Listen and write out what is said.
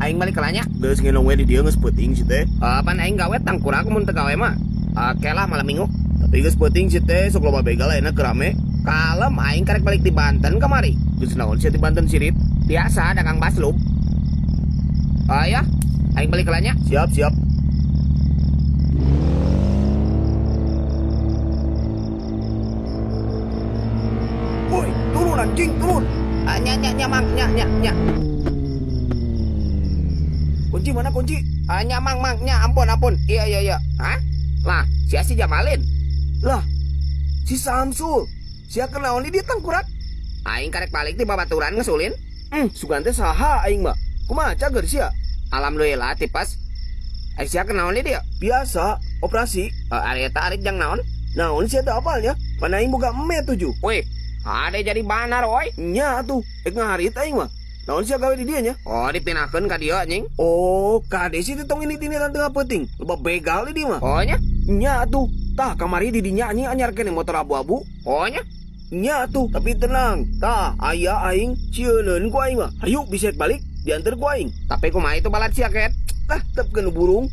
aing balik kelanya. Geus ngelong we di dieu geus peuting si teh. Pan aing gawe tangkura aku mun teu gawe mah. Oke lah malam minggu. Tapi geus peuting si teh sok loba begal enak kerame. Kalem aing karek balik di Banten kamari. Geus naon sia di Banten sirit? Biasa dagang baslum. Ya, aing balik kelanya. Siap siap. Woi, turun anjing, turun. Nya mang. Kunci mana kunci? Nya mang nya ampun. Iya. Hah? Lah, si Jamalin. Lah, si Samsul. Sia kenaon di dia tangkurak. Aing karek balik di babaturan ngesulin. Sugan teh saha aing mah. Kumaha cager sia? Alhamdulillah tipes. Sia kenaon di dia? Biasa, operasi. Ari eta arik jang naon? Naon sia teh apalnya? Pan aing boga eme 7. Wih, ada jadi banar oi. Nya atuh, ngaharit aing mah. Naon sia gawe di dieu nya? Oh, dipinahkeun ka dieu anjing. Oh, kade sih tong ini tiniran tengah peuting. Loba begal di dieu mah. Oh nya? Nya atuh. Tah kamari di dinya anjing anyar keneh motor abu-abu. Oh nya? Nya atuh, tapi tenang. Tah, aya aing cieuleun ku aing mah. Hayu bisek balik diantar ku aing. Tapi kumaha itu balat sia ket? Tah, tepkeun burung.